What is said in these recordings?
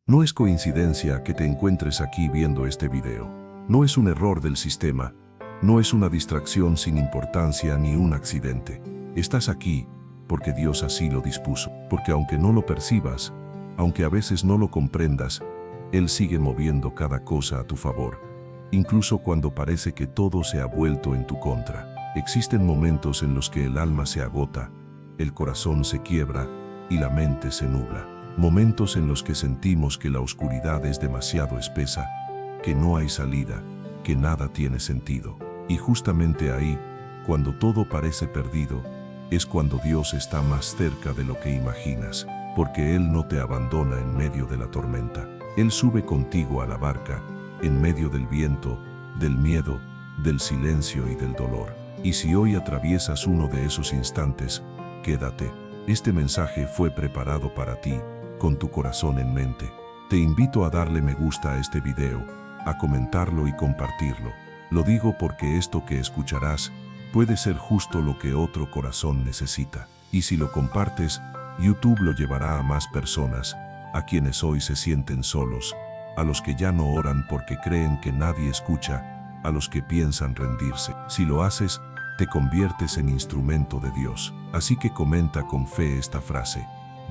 No es coincidencia que te encuentres aquí viendo este video. No es un error del sistema. No es una distracción sin importancia ni un accidente. Estás aquí porque Dios así lo dispuso. Porque aunque no lo percibas, aunque a veces no lo comprendas, Él sigue moviendo cada cosa a tu favor, incluso cuando parece que todo se ha vuelto en tu contra. Existen momentos en los que el alma se agota, el corazón se quiebra y la mente se nubla. Momentos en los que sentimos que la oscuridad es demasiado espesa, que no hay salida, que nada tiene sentido. Y justamente ahí, cuando todo parece perdido, es cuando Dios está más cerca de lo que imaginas, porque Él no te abandona en medio de la tormenta. Él sube contigo a la barca, en medio del viento, del miedo, del silencio y del dolor. Y si hoy atraviesas uno de esos instantes, quédate. Este mensaje fue preparado para ti, con tu corazón en mente. Te invito a darle me gusta a este video, a comentarlo y compartirlo. Lo digo porque esto que escucharás puede ser justo lo que otro corazón necesita. Y si lo compartes, YouTube lo llevará a más personas, a quienes hoy se sienten solos, a los que ya no oran porque creen que nadie escucha, a los que piensan rendirse. Si lo haces, te conviertes en instrumento de Dios. Así que comenta con fe esta frase: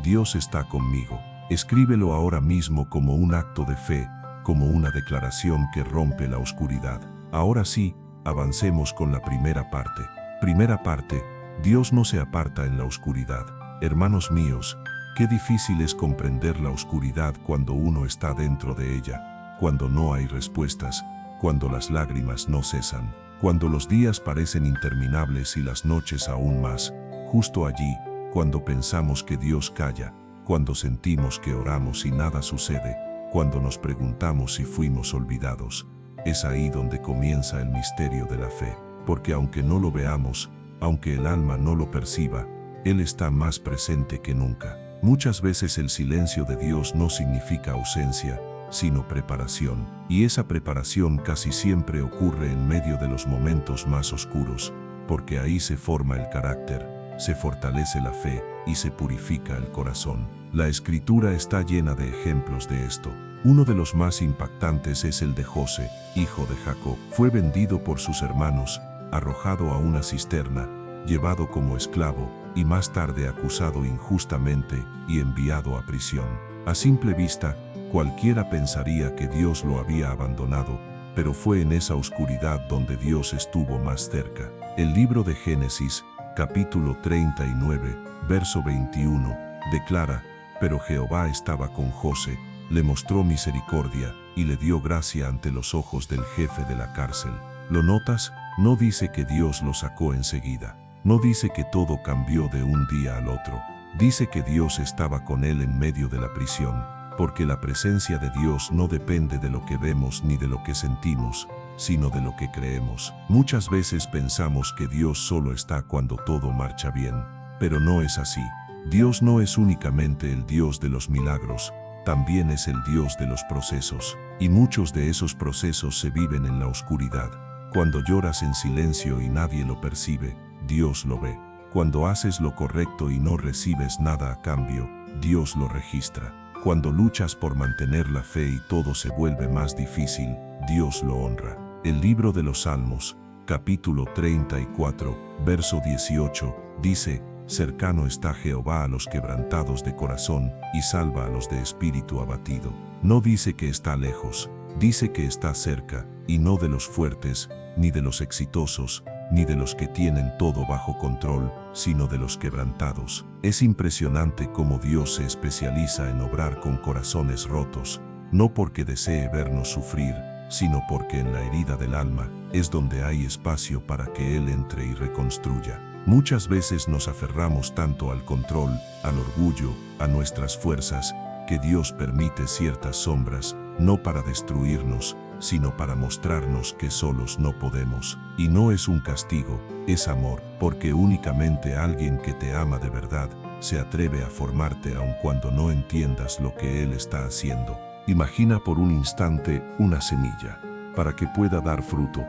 Dios está conmigo. Escríbelo ahora mismo como un acto de fe, como una declaración que rompe la oscuridad. Ahora sí, avancemos con la primera parte. Primera parte: Dios no se aparta en la oscuridad. Hermanos míos, qué difícil es comprender la oscuridad cuando uno está dentro de ella, cuando no hay respuestas, cuando las lágrimas no cesan, cuando los días parecen interminables y las noches aún más. Justo allí, cuando pensamos que Dios calla, cuando sentimos que oramos y nada sucede, cuando nos preguntamos si fuimos olvidados, es ahí donde comienza el misterio de la fe. Porque aunque no lo veamos, aunque el alma no lo perciba, Él está más presente que nunca. Muchas veces el silencio de Dios no significa ausencia, sino preparación. Y esa preparación casi siempre ocurre en medio de los momentos más oscuros, porque ahí se forma el carácter, se fortalece la fe y se purifica el corazón. La Escritura está llena de ejemplos de esto. Uno de los más impactantes es el de José, hijo de Jacob. Fue vendido por sus hermanos, arrojado a una cisterna, llevado como esclavo y más tarde acusado injustamente y enviado a prisión. A simple vista, cualquiera pensaría que Dios lo había abandonado, pero fue en esa oscuridad donde Dios estuvo más cerca. El libro de Génesis, capítulo 39, verso 21, declara: pero Jehová estaba con José, le mostró misericordia y le dio gracia ante los ojos del jefe de la cárcel. ¿Lo notas? No dice que Dios lo sacó enseguida. No dice que todo cambió de un día al otro. Dice que Dios estaba con él en medio de la prisión, porque la presencia de Dios no depende de lo que vemos ni de lo que sentimos, sino de lo que creemos. Muchas veces pensamos que Dios solo está cuando todo marcha bien, pero no es así. Dios no es únicamente el Dios de los milagros, también es el Dios de los procesos, y muchos de esos procesos se viven en la oscuridad. Cuando lloras en silencio y nadie lo percibe, Dios lo ve. Cuando haces lo correcto y no recibes nada a cambio, Dios lo registra. Cuando luchas por mantener la fe y todo se vuelve más difícil, Dios lo honra. El libro de los Salmos, capítulo 34, verso 18, dice: cercano está Jehová a los quebrantados de corazón y salva a los de espíritu abatido. No dice que está lejos, dice que está cerca, y no de los fuertes, ni de los exitosos, ni de los que tienen todo bajo control, sino de los quebrantados. Es impresionante cómo Dios se especializa en obrar con corazones rotos, no porque desee vernos sufrir, sino porque en la herida del alma es donde hay espacio para que Él entre y reconstruya. Muchas veces nos aferramos tanto al control, al orgullo, a nuestras fuerzas, que Dios permite ciertas sombras, no para destruirnos, sino para mostrarnos que solos no podemos. Y no es un castigo, es amor, porque únicamente alguien que te ama de verdad se atreve a formarte aun cuando no entiendas lo que Él está haciendo. Imagina por un instante una semilla. Para que pueda dar fruto,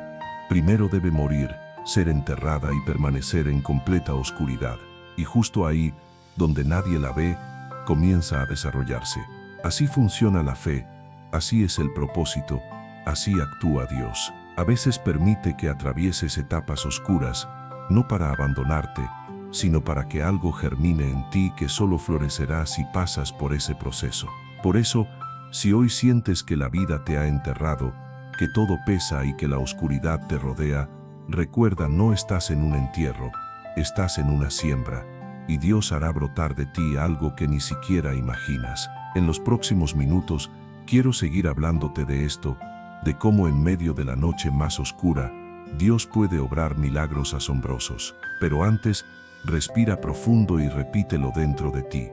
primero debe morir, ser enterrada y permanecer en completa oscuridad. Y justo ahí, donde nadie la ve, comienza a desarrollarse. Así funciona la fe, así es el propósito, así actúa Dios. A veces permite que atravieses etapas oscuras, no para abandonarte, sino para que algo germine en ti que solo florecerá si pasas por ese proceso. Por eso, si hoy sientes que la vida te ha enterrado, que todo pesa y que la oscuridad te rodea, recuerda, no estás en un entierro, estás en una siembra, y Dios hará brotar de ti algo que ni siquiera imaginas. En los próximos minutos, quiero seguir hablándote de esto, de cómo en medio de la noche más oscura, Dios puede obrar milagros asombrosos. Pero antes, respira profundo y repítelo dentro de ti.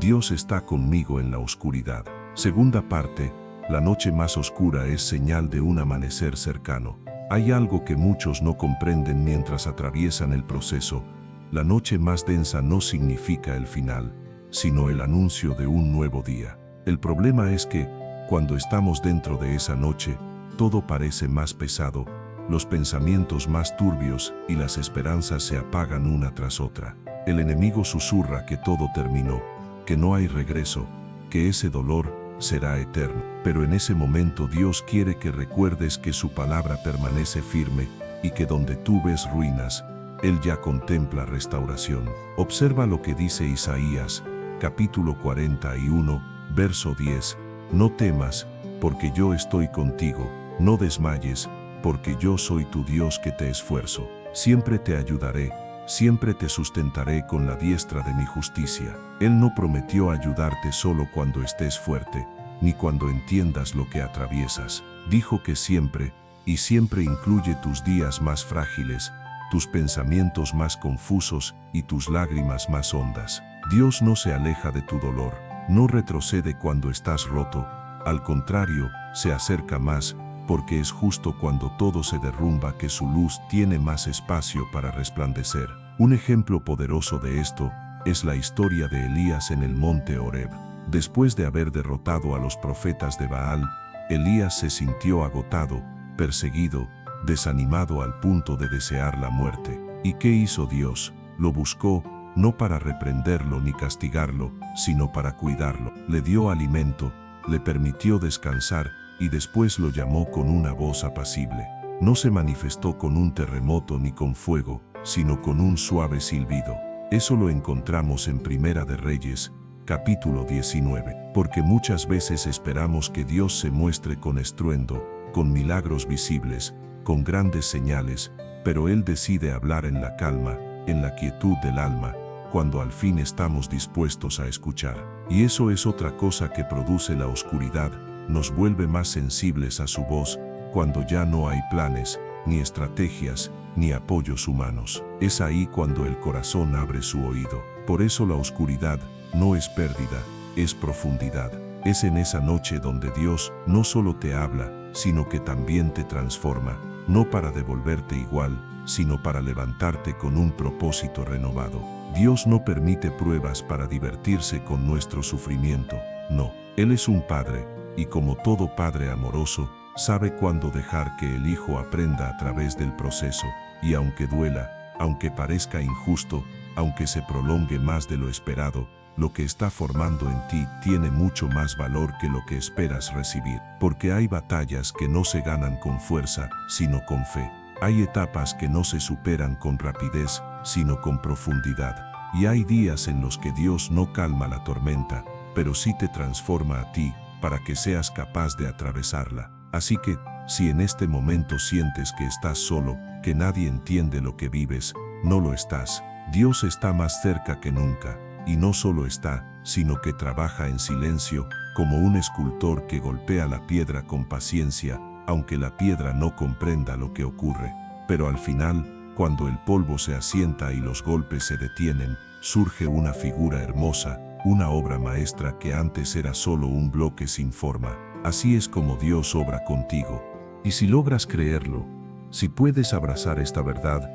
Dios está conmigo en la oscuridad. Segunda parte, la noche más oscura es señal de un amanecer cercano. Hay algo que muchos no comprenden mientras atraviesan el proceso. La noche más densa no significa el final, sino el anuncio de un nuevo día. El problema es que, cuando estamos dentro de esa noche, todo parece más pesado, los pensamientos más turbios y las esperanzas se apagan una tras otra. El enemigo susurra que todo terminó, que no hay regreso, que ese dolor será eterno. Pero en ese momento Dios quiere que recuerdes que su palabra permanece firme y que donde tú ves ruinas, Él ya contempla restauración. Observa lo que dice Isaías, capítulo 41, verso 10. No temas, porque yo estoy contigo, no desmayes, porque yo soy tu Dios que te esfuerzo. Siempre te ayudaré, siempre te sustentaré con la diestra de mi justicia. Él no prometió ayudarte solo cuando estés fuerte, ni cuando entiendas lo que atraviesas. Dijo que siempre, y siempre incluye tus días más frágiles, tus pensamientos más confusos y tus lágrimas más hondas. Dios no se aleja de tu dolor, no retrocede cuando estás roto, al contrario, se acerca más, porque es justo cuando todo se derrumba que su luz tiene más espacio para resplandecer. Un ejemplo poderoso de esto es la historia de Elías en el monte Horeb. Después de haber derrotado a los profetas de Baal, Elías se sintió agotado, perseguido, desanimado al punto de desear la muerte. ¿Y qué hizo Dios? Lo buscó, no para reprenderlo ni castigarlo, sino para cuidarlo. Le dio alimento, le permitió descansar y después lo llamó con una voz apacible. No se manifestó con un terremoto ni con fuego, sino con un suave silbido. Eso lo encontramos en Primera de Reyes, capítulo 19. Porque muchas veces esperamos que Dios se muestre con estruendo, con milagros visibles, con grandes señales, pero Él decide hablar en la calma, en la quietud del alma, cuando al fin estamos dispuestos a escuchar. Y eso es otra cosa que produce la oscuridad, nos vuelve más sensibles a su voz, cuando ya no hay planes, ni estrategias, ni apoyos humanos. Es ahí cuando el corazón abre su oído. Por eso la oscuridad no es pérdida, es profundidad. Es en esa noche donde Dios no solo te habla, sino que también te transforma, no para devolverte igual, sino para levantarte con un propósito renovado. Dios no permite pruebas para divertirse con nuestro sufrimiento, no. Él es un padre, y como todo padre amoroso, sabe cuándo dejar que el hijo aprenda a través del proceso, y aunque duela, aunque parezca injusto, aunque se prolongue más de lo esperado, lo que está formando en ti tiene mucho más valor que lo que esperas recibir. Porque hay batallas que no se ganan con fuerza, sino con fe. Hay etapas que no se superan con rapidez, sino con profundidad. Y hay días en los que Dios no calma la tormenta, pero sí te transforma a ti, para que seas capaz de atravesarla. Así que, si en este momento sientes que estás solo, que nadie entiende lo que vives, no lo estás. Dios está más cerca que nunca. Y no solo está, sino que trabaja en silencio, como un escultor que golpea la piedra con paciencia, aunque la piedra no comprenda lo que ocurre. Pero al final, cuando el polvo se asienta y los golpes se detienen, surge una figura hermosa, una obra maestra que antes era solo un bloque sin forma. Así es como Dios obra contigo. Y si logras creerlo, si puedes abrazar esta verdad,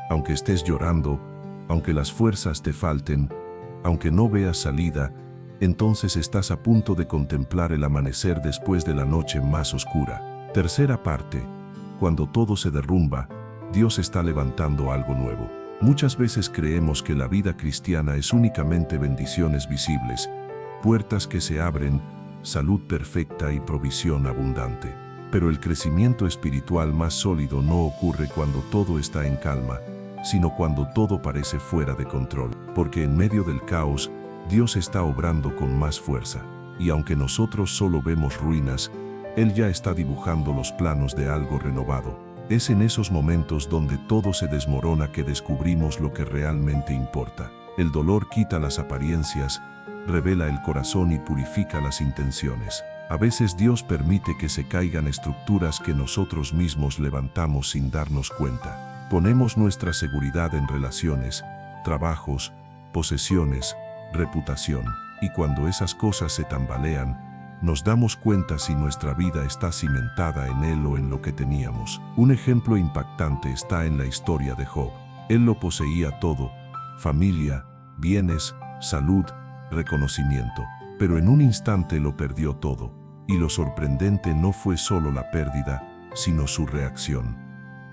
aunque estés llorando, aunque las fuerzas te falten, aunque no veas salida, entonces estás a punto de contemplar el amanecer después de la noche más oscura. Tercera parte. Cuando todo se derrumba, Dios está levantando algo nuevo. Muchas veces creemos que la vida cristiana es únicamente bendiciones visibles, puertas que se abren, salud perfecta y provisión abundante. Pero el crecimiento espiritual más sólido no ocurre cuando todo está en calma, sino cuando todo parece fuera de control, porque en medio del caos, Dios está obrando con más fuerza. Y aunque nosotros solo vemos ruinas, Él ya está dibujando los planos de algo renovado. Es en esos momentos donde todo se desmorona que descubrimos lo que realmente importa. El dolor quita las apariencias, revela el corazón y purifica las intenciones. A veces Dios permite que se caigan estructuras que nosotros mismos levantamos sin darnos cuenta. Ponemos nuestra seguridad en relaciones, trabajos, posesiones, reputación. Y cuando esas cosas se tambalean, nos damos cuenta si nuestra vida está cimentada en Él o en lo que teníamos. Un ejemplo impactante está en la historia de Job. Él lo poseía todo: familia, bienes, salud, reconocimiento. Pero en un instante lo perdió todo. Y lo sorprendente no fue solo la pérdida, sino su reacción.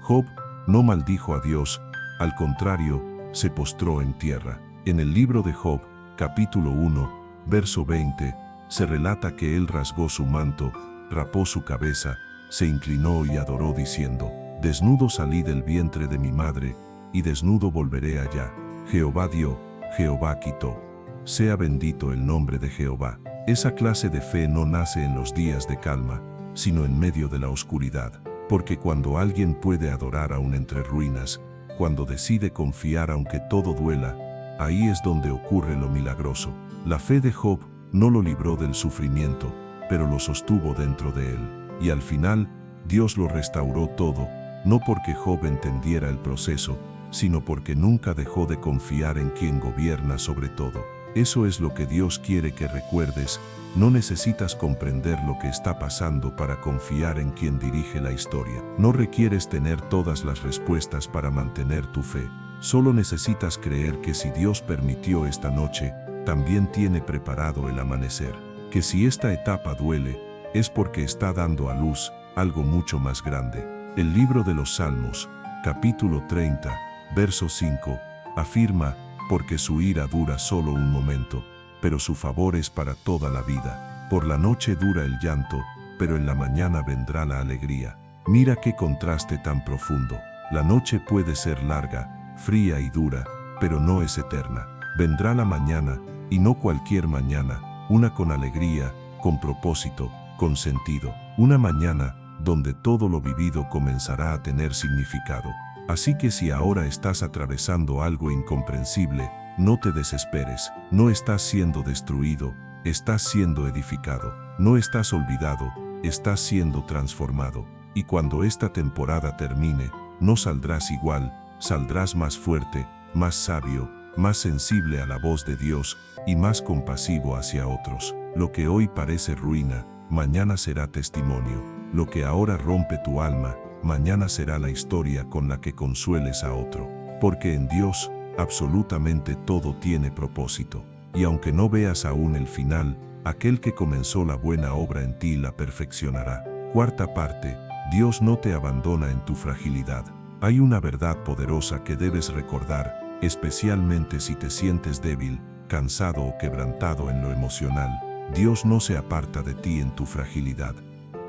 Job no maldijo a Dios, al contrario, se postró en tierra. En el libro de Job, capítulo 1, verso 20, se relata que él rasgó su manto, rapó su cabeza, se inclinó y adoró diciendo: desnudo salí del vientre de mi madre, y desnudo volveré allá. Jehová dio, Jehová quitó. Sea bendito el nombre de Jehová. Esa clase de fe no nace en los días de calma, sino en medio de la oscuridad. Porque cuando alguien puede adorar aún entre ruinas, cuando decide confiar aunque todo duela, ahí es donde ocurre lo milagroso. La fe de Job no lo libró del sufrimiento, pero lo sostuvo dentro de él. Y al final, Dios lo restauró todo, no porque Job entendiera el proceso, sino porque nunca dejó de confiar en quien gobierna sobre todo. Eso es lo que Dios quiere que recuerdes. No necesitas comprender lo que está pasando para confiar en quien dirige la historia. No requieres tener todas las respuestas para mantener tu fe. Solo necesitas creer que si Dios permitió esta noche, también tiene preparado el amanecer. Que si esta etapa duele, es porque está dando a luz algo mucho más grande. El libro de los Salmos, capítulo 30, verso 5, afirma: porque su ira dura solo un momento, pero su favor es para toda la vida. Por la noche dura el llanto, pero en la mañana vendrá la alegría. Mira qué contraste tan profundo. La noche puede ser larga, fría y dura, pero no es eterna. Vendrá la mañana, y no cualquier mañana, una con alegría, con propósito, con sentido. Una mañana donde todo lo vivido comenzará a tener significado. Así que si ahora estás atravesando algo incomprensible, no te desesperes. No estás siendo destruido, estás siendo edificado. No estás olvidado, estás siendo transformado. Y cuando esta temporada termine, no saldrás igual, saldrás más fuerte, más sabio, más sensible a la voz de Dios y más compasivo hacia otros. Lo que hoy parece ruina, mañana será testimonio. Lo que ahora rompe tu alma, mañana será la historia con la que consueles a otro. Porque en Dios, absolutamente todo tiene propósito. Y aunque no veas aún el final, aquel que comenzó la buena obra en ti la perfeccionará. Cuarta parte, Dios no te abandona en tu fragilidad. Hay una verdad poderosa que debes recordar, especialmente si te sientes débil, cansado o quebrantado en lo emocional. Dios no se aparta de ti en tu fragilidad.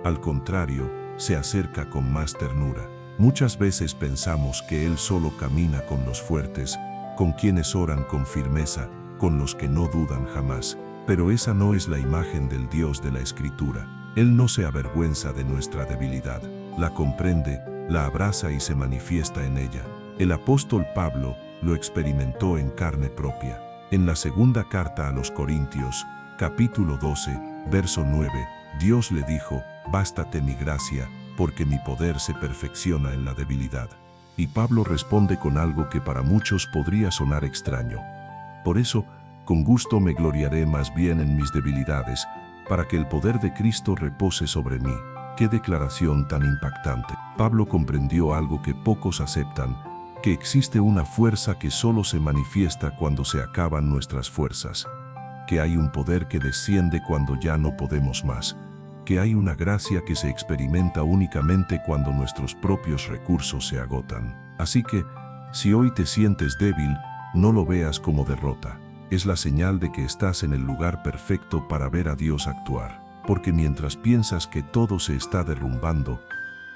Al contrario, se acerca con más ternura. Muchas veces pensamos que Él solo camina con los fuertes, con quienes oran con firmeza, con los que no dudan jamás. Pero esa no es la imagen del Dios de la Escritura. Él no se avergüenza de nuestra debilidad. La comprende, la abraza y se manifiesta en ella. El apóstol Pablo lo experimentó en carne propia. En la segunda carta a los Corintios, capítulo 12, verso 9, Dios le dijo: bástate mi gracia, porque mi poder se perfecciona en la debilidad. Y Pablo responde con algo que para muchos podría sonar extraño. Por eso, con gusto me gloriaré más bien en mis debilidades, para que el poder de Cristo repose sobre mí. ¡Qué declaración tan impactante! Pablo comprendió algo que pocos aceptan, que existe una fuerza que solo se manifiesta cuando se acaban nuestras fuerzas, que hay un poder que desciende cuando ya no podemos más, que hay una gracia que se experimenta únicamente cuando nuestros propios recursos se agotan. Así que, si hoy te sientes débil, no lo veas como derrota. Es la señal de que estás en el lugar perfecto para ver a Dios actuar. porque mientras piensas que todo se está derrumbando,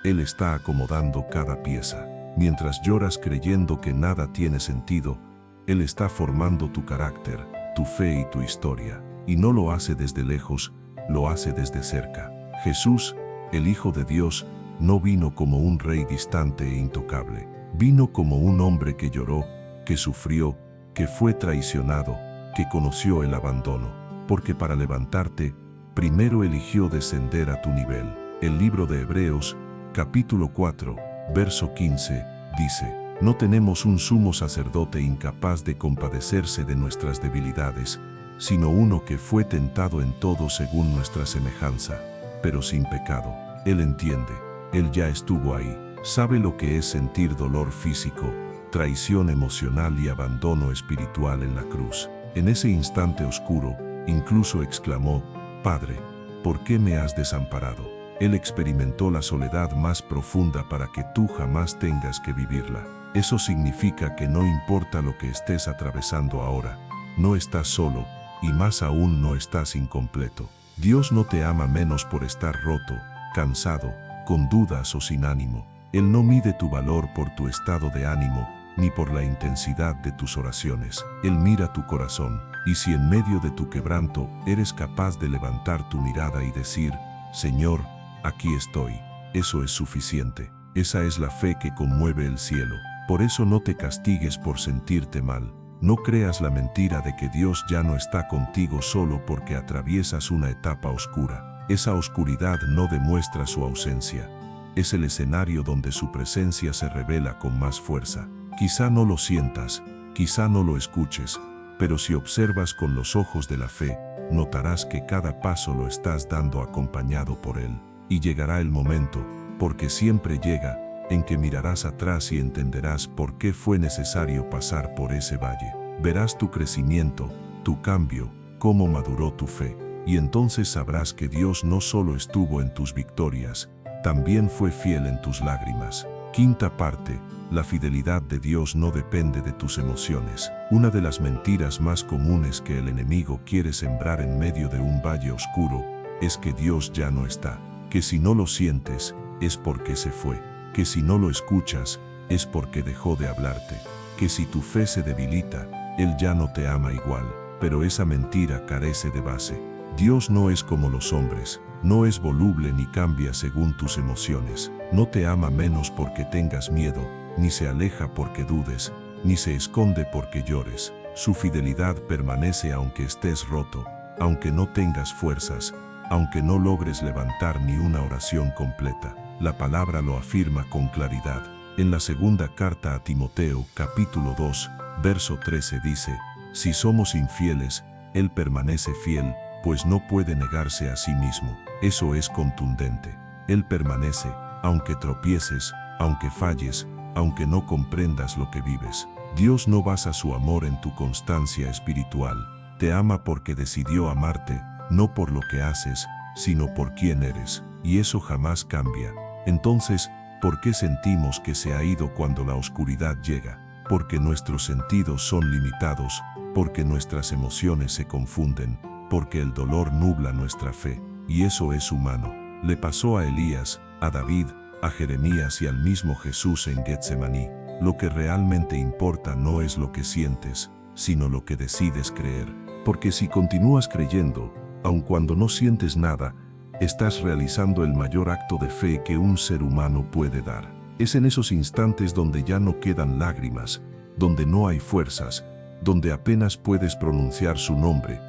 Él está acomodando cada pieza. Mientras lloras creyendo que nada tiene sentido, Él está formando tu carácter, tu fe y tu historia. Y no lo hace desde lejos, lo hace desde cerca. Jesús, el Hijo de Dios, no vino como un rey distante e intocable. Vino como un hombre que lloró, que sufrió, que fue traicionado, que conoció el abandono. Porque para levantarte, primero eligió descender a tu nivel. El libro de Hebreos, capítulo 4, verso 15, dice: no tenemos un sumo sacerdote incapaz de compadecerse de nuestras debilidades, sino uno que fue tentado en todo según nuestra semejanza, pero sin pecado. Él entiende, Él ya estuvo ahí, sabe lo que es sentir dolor físico, traición emocional y abandono espiritual en la cruz. En ese instante oscuro, incluso exclamó: Padre, ¿por qué me has desamparado? Él experimentó la soledad más profunda para que tú jamás tengas que vivirla. Eso significa que no importa lo que estés atravesando ahora, no estás solo, y más aún no estás incompleto. Dios no te ama menos por estar roto, cansado, con dudas o sin ánimo. Él no mide tu valor por tu estado de ánimo, ni por la intensidad de tus oraciones. Él mira tu corazón, y si en medio de tu quebranto eres capaz de levantar tu mirada y decir: Señor, aquí estoy, eso es suficiente. Esa es la fe que conmueve el cielo. Por eso no te castigues por sentirte mal. No creas la mentira de que Dios ya no está contigo solo porque atraviesas una etapa oscura. Esa oscuridad no demuestra su ausencia. Es el escenario donde su presencia se revela con más fuerza. Quizá no lo sientas, quizá no lo escuches, pero si observas con los ojos de la fe, notarás que cada paso lo estás dando acompañado por Él. Y llegará el momento, porque siempre llega, en que mirarás atrás y entenderás por qué fue necesario pasar por ese valle. Verás tu crecimiento, tu cambio, cómo maduró tu fe, y entonces sabrás que Dios no solo estuvo en tus victorias, también fue fiel en tus lágrimas. Quinta parte, la fidelidad de Dios no depende de tus emociones. Una de las mentiras más comunes que el enemigo quiere sembrar en medio de un valle oscuro es que Dios ya no está, que si no lo sientes, es porque se fue, que si no lo escuchas, es porque dejó de hablarte, que si tu fe se debilita, Él ya no te ama igual. Pero esa mentira carece de base. Dios no es como los hombres, no es voluble ni cambia según tus emociones. No te ama menos porque tengas miedo, ni se aleja porque dudes, ni se esconde porque llores. Su fidelidad permanece aunque estés roto, aunque no tengas fuerzas, aunque no logres levantar ni una oración completa. La palabra lo afirma con claridad. En la segunda carta a Timoteo, capítulo 2, verso 13 dice: si somos infieles, Él permanece fiel, pues no puede negarse a sí mismo. Eso es contundente. Él permanece, aunque tropieces, aunque falles, aunque no comprendas lo que vives. Dios no basa su amor en tu constancia espiritual. Te ama porque decidió amarte, no por lo que haces, sino por quién eres. Y eso jamás cambia. Entonces, ¿por qué sentimos que se ha ido cuando la oscuridad llega? Porque nuestros sentidos son limitados, porque nuestras emociones se confunden, porque el dolor nubla nuestra fe. Y eso es humano. Le pasó a Elías, a David, a Jeremías y al mismo Jesús en Getsemaní. Lo que realmente importa no es lo que sientes, sino lo que decides creer. Porque si continúas creyendo, aun cuando no sientes nada, estás realizando el mayor acto de fe que un ser humano puede dar. Es en esos instantes donde ya no quedan lágrimas, donde no hay fuerzas, donde apenas puedes pronunciar su nombre,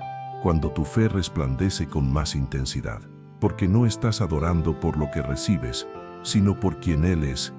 cuando tu fe resplandece con más intensidad. Porque no estás adorando por lo que recibes, sino por quien Él es.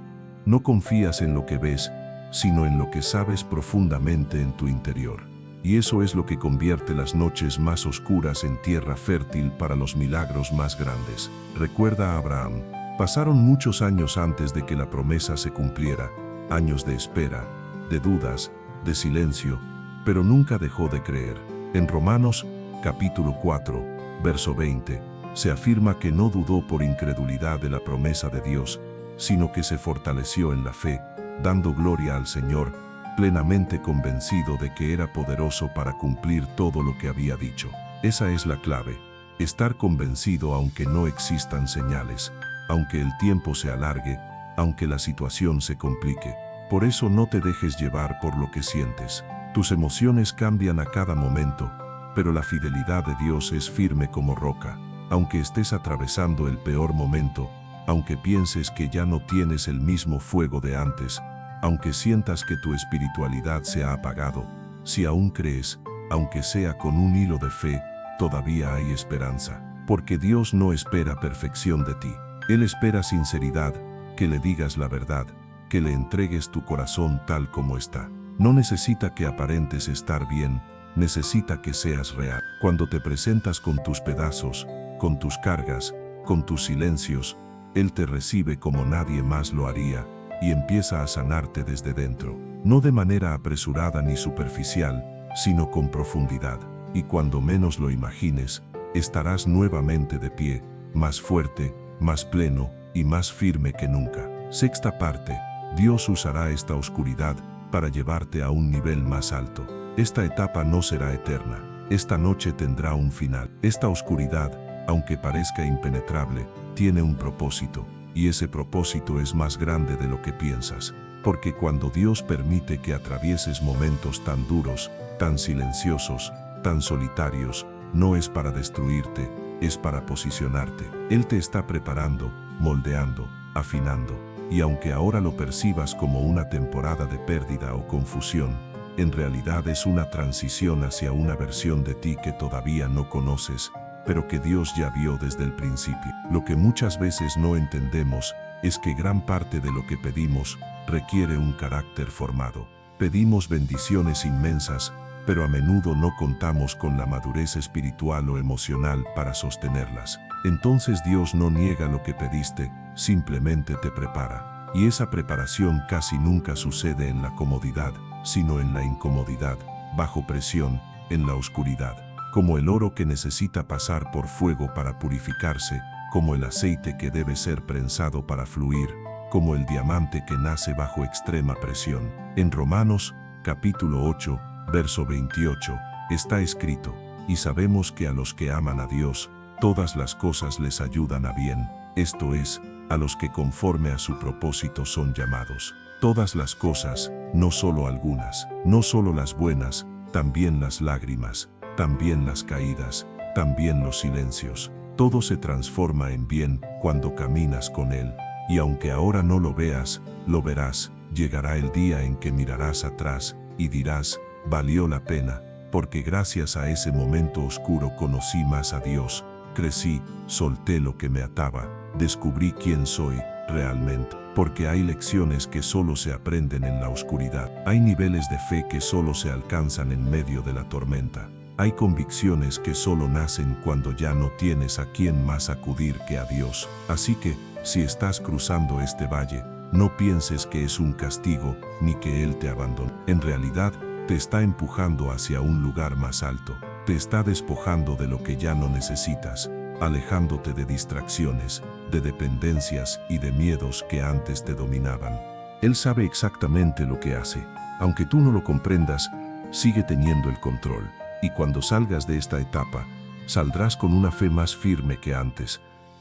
No confías en lo que ves, sino en lo que sabes profundamente en tu interior. Y eso es lo que convierte las noches más oscuras en tierra fértil para los milagros más grandes. Recuerda a Abraham. Pasaron muchos años antes de que la promesa se cumpliera, años de espera, de dudas, de silencio, pero nunca dejó de creer. En Romanos, capítulo 4, verso 20, se afirma que no dudó por incredulidad de la promesa de Dios, sino que se fortaleció en la fe, dando gloria al Señor, plenamente convencido de que era poderoso para cumplir todo lo que había dicho. Esa es la clave. Estar convencido aunque no existan señales, aunque el tiempo se alargue, aunque la situación se complique. Por eso no te dejes llevar por lo que sientes. Tus emociones cambian a cada momento, pero la fidelidad de Dios es firme como roca. Aunque estés atravesando el peor momento, aunque pienses que ya no tienes el mismo fuego de antes, aunque sientas que tu espiritualidad se ha apagado, si aún crees, aunque sea con un hilo de fe, todavía hay esperanza. Porque Dios no espera perfección de ti. Él espera sinceridad, que le digas la verdad, que le entregues tu corazón tal como está. No necesita que aparentes estar bien, necesita que seas real. Cuando te presentas con tus pedazos, con tus cargas, con tus silencios, Él te recibe como nadie más lo haría y empieza a sanarte desde dentro. No de manera apresurada ni superficial, sino con profundidad. Y cuando menos lo imagines, estarás nuevamente de pie, más fuerte, más pleno y más firme que nunca. Sexta parte. Dios usará esta oscuridad para llevarte a un nivel más alto. Esta etapa no será eterna. Esta noche tendrá un final. Esta oscuridad, aunque parezca impenetrable, tiene un propósito, y ese propósito es más grande de lo que piensas. Porque cuando Dios permite que atravieses momentos tan duros, tan silenciosos, tan solitarios, no es para destruirte, es para posicionarte. Él te está preparando, moldeando, afinando. Y aunque ahora lo percibas como una temporada de pérdida o confusión, en realidad es una transición hacia una versión de ti que todavía no conoces, pero que Dios ya vio desde el principio. Lo que muchas veces no entendemos es que gran parte de lo que pedimos requiere un carácter formado. Pedimos bendiciones inmensas, pero a menudo no contamos con la madurez espiritual o emocional para sostenerlas. Entonces Dios no niega lo que pediste, simplemente te prepara. Y esa preparación casi nunca sucede en la comodidad, sino en la incomodidad, bajo presión, en la oscuridad. Como el oro que necesita pasar por fuego para purificarse, como el aceite que debe ser prensado para fluir, como el diamante que nace bajo extrema presión. En Romanos, capítulo 8, verso 28, está escrito: y sabemos que a los que aman a Dios, todas las cosas les ayudan a bien, esto es, a los que conforme a su propósito son llamados. Todas las cosas, no solo algunas, no solo las buenas, también las lágrimas, también las caídas, también los silencios. Todo se transforma en bien cuando caminas con Él, y aunque ahora no lo veas, lo verás. Llegará el día en que mirarás atrás y dirás: valió la pena, porque gracias a ese momento oscuro conocí más a Dios, crecí, solté lo que me ataba, descubrí quién soy realmente. Porque hay lecciones que solo se aprenden en la oscuridad. Hay niveles de fe que solo se alcanzan en medio de la tormenta. Hay convicciones que solo nacen cuando ya no tienes a quién más acudir que a Dios. Así que, si estás cruzando este valle, no pienses que es un castigo, ni que Él te abandonó. En realidad, te está empujando hacia un lugar más alto. Te está despojando de lo que ya no necesitas, alejándote de distracciones, de dependencias y de miedos que antes te dominaban. Él sabe exactamente lo que hace. Aunque tú no lo comprendas, sigue teniendo el control. Y cuando salgas de esta etapa, saldrás con una fe más firme que antes,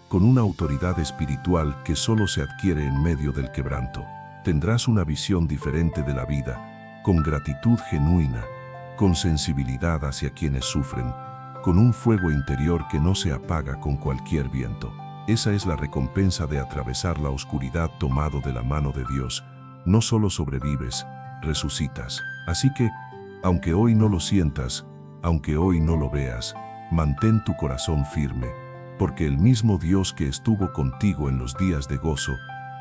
con una autoridad espiritual que solo se adquiere en medio del quebranto. Tendrás una visión diferente de la vida, con gratitud genuina, con sensibilidad hacia quienes sufren, con un fuego interior que no se apaga con cualquier viento. Esa es la recompensa de atravesar la oscuridad tomado de la mano de Dios. No solo sobrevives, resucitas. Así que, aunque hoy no lo sientas, aunque hoy no lo veas, mantén tu corazón firme, porque el mismo Dios que estuvo contigo en los días de gozo,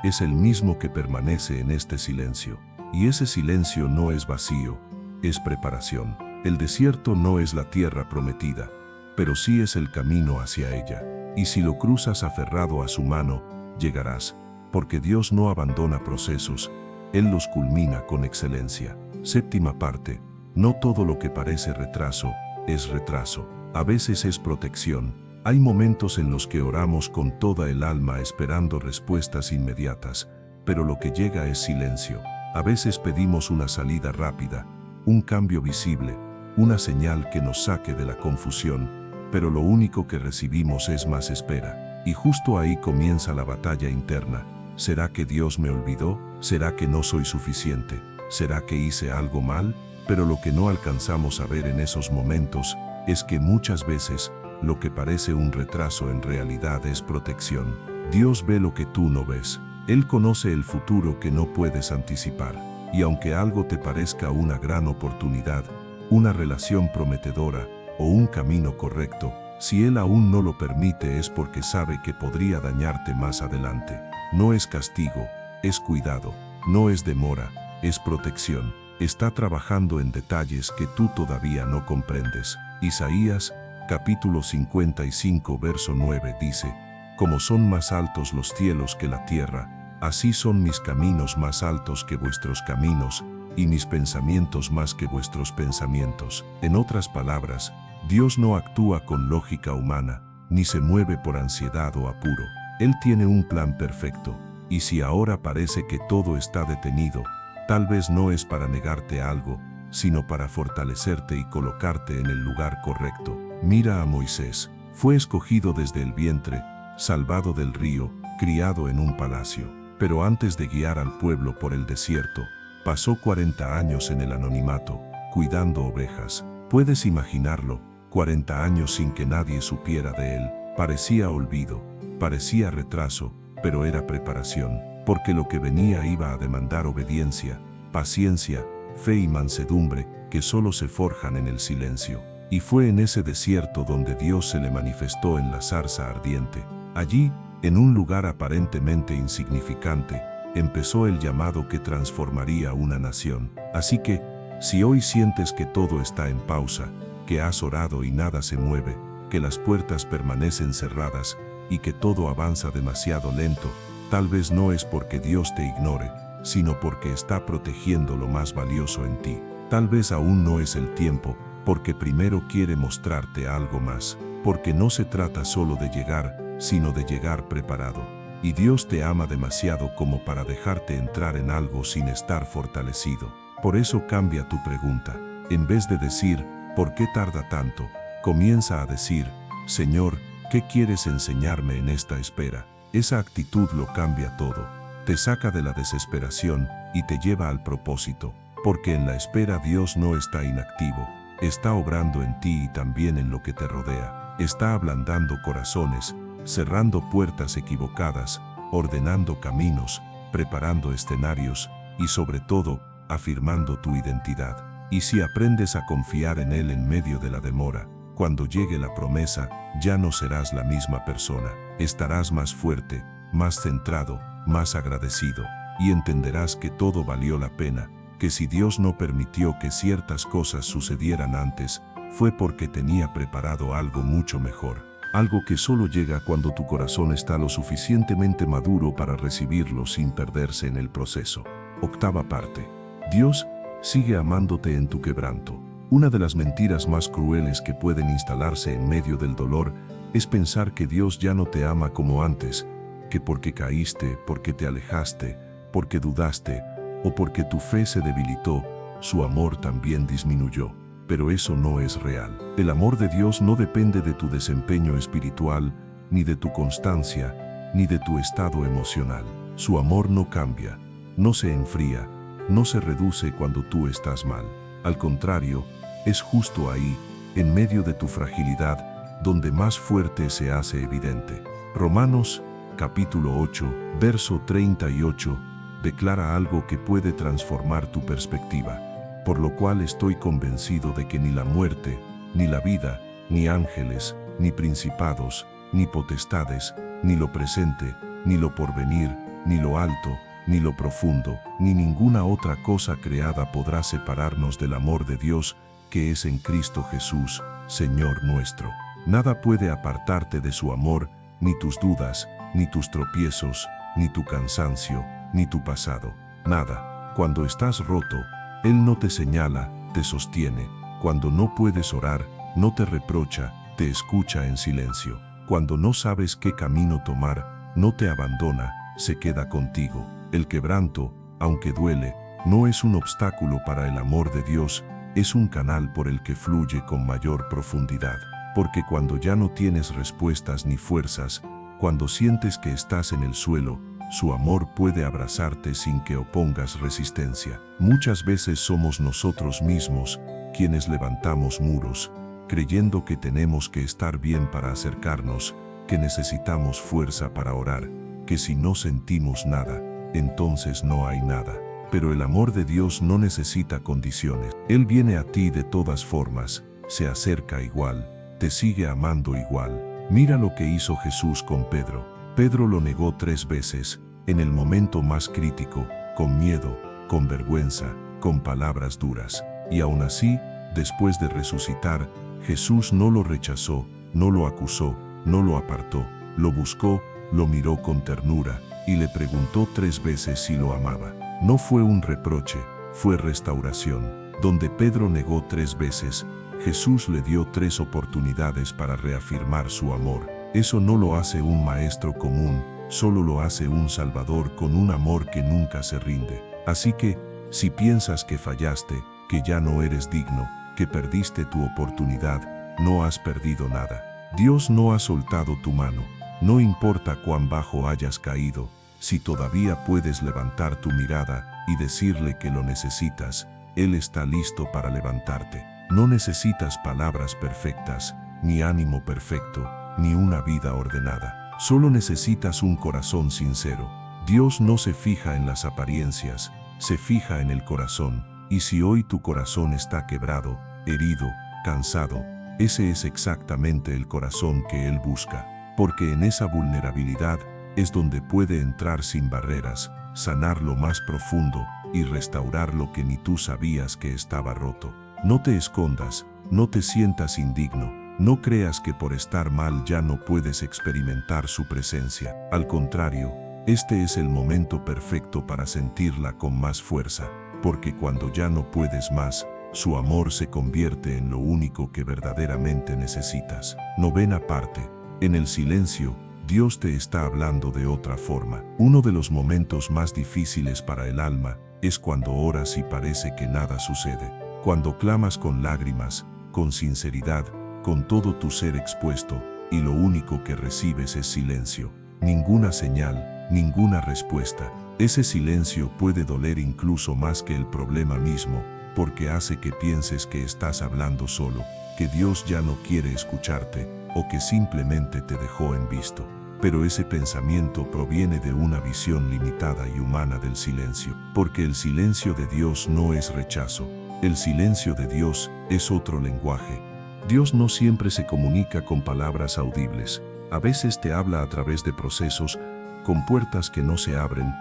es el mismo que permanece en este silencio. Y ese silencio no es vacío, es preparación. El desierto no es la tierra prometida, pero sí es el camino hacia ella. Y si lo cruzas aferrado a su mano, llegarás, porque Dios no abandona procesos, Él los culmina con excelencia. Séptima parte. No todo lo que parece retraso, es retraso. A veces es protección. Hay momentos en los que oramos con toda el alma esperando respuestas inmediatas, pero lo que llega es silencio. A veces pedimos una salida rápida, un cambio visible, una señal que nos saque de la confusión, pero lo único que recibimos es más espera. Y justo ahí comienza la batalla interna. ¿Será que Dios me olvidó? ¿Será que no soy suficiente? ¿Será que hice algo mal? Pero lo que no alcanzamos a ver en esos momentos es que muchas veces lo que parece un retraso en realidad es protección. Dios ve lo que tú no ves. Él conoce el futuro que no puedes anticipar. Y aunque algo te parezca una gran oportunidad, una relación prometedora o un camino correcto, si Él aún no lo permite es porque sabe que podría dañarte más adelante. No es castigo, es cuidado. No es demora, es protección. Está trabajando en detalles que tú todavía no comprendes. Isaías, capítulo 55, verso 9 dice: Como son más altos los cielos que la tierra, así son mis caminos más altos que vuestros caminos, y mis pensamientos más que vuestros pensamientos. En otras palabras, Dios no actúa con lógica humana, ni se mueve por ansiedad o apuro. Él tiene un plan perfecto, y si ahora parece que todo está detenido, tal vez no es para negarte algo, sino para fortalecerte y colocarte en el lugar correcto. Mira a Moisés. Fue escogido desde el vientre, salvado del río, criado en un palacio. Pero antes de guiar al pueblo por el desierto, pasó 40 años en el anonimato, cuidando ovejas. ¿Puedes imaginarlo? 40 años sin que nadie supiera de él. Parecía olvido, parecía retraso, pero era preparación, porque lo que venía iba a demandar obediencia, paciencia, fe y mansedumbre, que solo se forjan en el silencio. Y fue en ese desierto donde Dios se le manifestó en la zarza ardiente. Allí, en un lugar aparentemente insignificante, empezó el llamado que transformaría una nación. Así que, si hoy sientes que todo está en pausa, que has orado y nada se mueve, que las puertas permanecen cerradas y que todo avanza demasiado lento, tal vez no es porque Dios te ignore, sino porque está protegiendo lo más valioso en ti. Tal vez aún no es el tiempo, porque primero quiere mostrarte algo más, porque no se trata solo de llegar, sino de llegar preparado. Y Dios te ama demasiado como para dejarte entrar en algo sin estar fortalecido. Por eso cambia tu pregunta. En vez de decir, ¿por qué tarda tanto?, comienza a decir, Señor, ¿qué quieres enseñarme en esta espera? Esa actitud lo cambia todo. Te saca de la desesperación y te lleva al propósito. Porque en la espera Dios no está inactivo. Está obrando en ti y también en lo que te rodea. Está ablandando corazones, cerrando puertas equivocadas, ordenando caminos, preparando escenarios y sobre todo, afirmando tu identidad. Y si aprendes a confiar en Él en medio de la demora, cuando llegue la promesa, ya no serás la misma persona. Estarás más fuerte, más centrado, más agradecido, y entenderás que todo valió la pena, que si Dios no permitió que ciertas cosas sucedieran antes, fue porque tenía preparado algo mucho mejor. Algo que solo llega cuando tu corazón está lo suficientemente maduro para recibirlo sin perderse en el proceso. Octava parte. Dios sigue amándote en tu quebranto. Una de las mentiras más crueles que pueden instalarse en medio del dolor es pensar que Dios ya no te ama como antes, que porque caíste, porque te alejaste, porque dudaste, o porque tu fe se debilitó, su amor también disminuyó. Pero eso no es real. El amor de Dios no depende de tu desempeño espiritual, ni de tu constancia, ni de tu estado emocional. Su amor no cambia, no se enfría, no se reduce cuando tú estás mal. Al contrario, es justo ahí, en medio de tu fragilidad, donde más fuerte se hace evidente. Romanos, capítulo 8, verso 38, declara algo que puede transformar tu perspectiva. Por lo cual estoy convencido de que ni la muerte, ni la vida, ni ángeles, ni principados, ni potestades, ni lo presente, ni lo porvenir, ni lo alto, ni lo profundo, ni ninguna otra cosa creada podrá separarnos del amor de Dios, que es en Cristo Jesús, Señor nuestro. Nada puede apartarte de su amor, ni tus dudas, ni tus tropiezos, ni tu cansancio, ni tu pasado. Nada. Cuando estás roto, Él no te señala, te sostiene. Cuando no puedes orar, no te reprocha, te escucha en silencio. Cuando no sabes qué camino tomar, no te abandona, se queda contigo. El quebranto, aunque duele, no es un obstáculo para el amor de Dios, es un canal por el que fluye con mayor profundidad. porque cuando ya no tienes respuestas ni fuerzas, cuando sientes que estás en el suelo, su amor puede abrazarte sin que opongas resistencia. Muchas veces somos nosotros mismos quienes levantamos muros, creyendo que tenemos que estar bien para acercarnos, que necesitamos fuerza para orar, que si no sentimos nada, entonces no hay nada. Pero el amor de Dios no necesita condiciones. Él viene a ti de todas formas, se acerca igual, te sigue amando igual. Mira lo que hizo Jesús con Pedro. Pedro lo negó 3 veces, en el momento más crítico, con miedo, con vergüenza, con palabras duras. Y aún así, después de resucitar, Jesús no lo rechazó, no lo acusó, no lo apartó, lo buscó, lo miró con ternura y le preguntó 3 veces si lo amaba. No fue un reproche, fue restauración. Donde Pedro negó 3 veces, Jesús le dio 3 oportunidades para reafirmar su amor. Eso no lo hace un maestro común, solo lo hace un Salvador con un amor que nunca se rinde. Así que, si piensas que fallaste, que ya no eres digno, que perdiste tu oportunidad, no has perdido nada. Dios no ha soltado tu mano. No importa cuán bajo hayas caído, si todavía puedes levantar tu mirada y decirle que lo necesitas, Él está listo para levantarte. No necesitas palabras perfectas, ni ánimo perfecto, ni una vida ordenada. Solo necesitas un corazón sincero. Dios no se fija en las apariencias, se fija en el corazón. Y si hoy tu corazón está quebrado, herido, cansado, ese es exactamente el corazón que Él busca. Porque en esa vulnerabilidad es donde puede entrar sin barreras, sanar lo más profundo y restaurar lo que ni tú sabías que estaba roto. No te escondas, no te sientas indigno, no creas que por estar mal ya no puedes experimentar su presencia. Al contrario, este es el momento perfecto para sentirla con más fuerza, porque cuando ya no puedes más, su amor se convierte en lo único que verdaderamente necesitas. 9ª parte. En el silencio, Dios te está hablando de otra forma. Uno de los momentos más difíciles para el alma es cuando oras y parece que nada sucede. Cuando clamas con lágrimas, con sinceridad, con todo tu ser expuesto, y lo único que recibes es silencio. Ninguna señal, ninguna respuesta. Ese silencio puede doler incluso más que el problema mismo, porque hace que pienses que estás hablando solo, que Dios ya no quiere escucharte, o que simplemente te dejó en visto. Pero ese pensamiento proviene de una visión limitada y humana del silencio, porque el silencio de Dios no es rechazo, el silencio de Dios es otro lenguaje. Dios no siempre se comunica con palabras audibles, a veces te habla a través de procesos, con puertas que no se abren,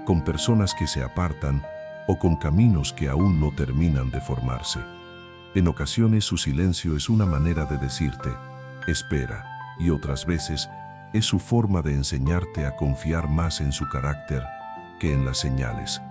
con personas que se apartan, o con caminos que aún no terminan de formarse. En ocasiones su silencio es una manera de decirte, espera, y otras veces es su forma de enseñarte a confiar más en su carácter que en las señales.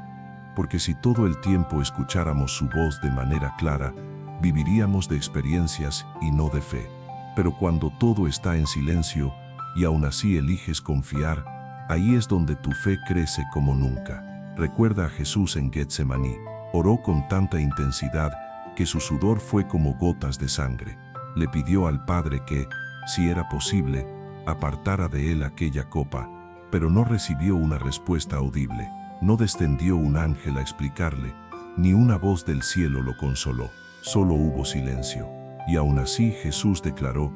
Porque si todo el tiempo escucháramos su voz de manera clara, viviríamos de experiencias y no de fe. Pero cuando todo está en silencio y aún así eliges confiar, ahí es donde tu fe crece como nunca. Recuerda a Jesús en Getsemaní. Oró con tanta intensidad que su sudor fue como gotas de sangre. Le pidió al Padre que, si era posible, apartara de él aquella copa, pero no recibió una respuesta audible. No descendió un ángel a explicarle, ni una voz del cielo lo consoló. Solo hubo silencio. Y aún así Jesús declaró,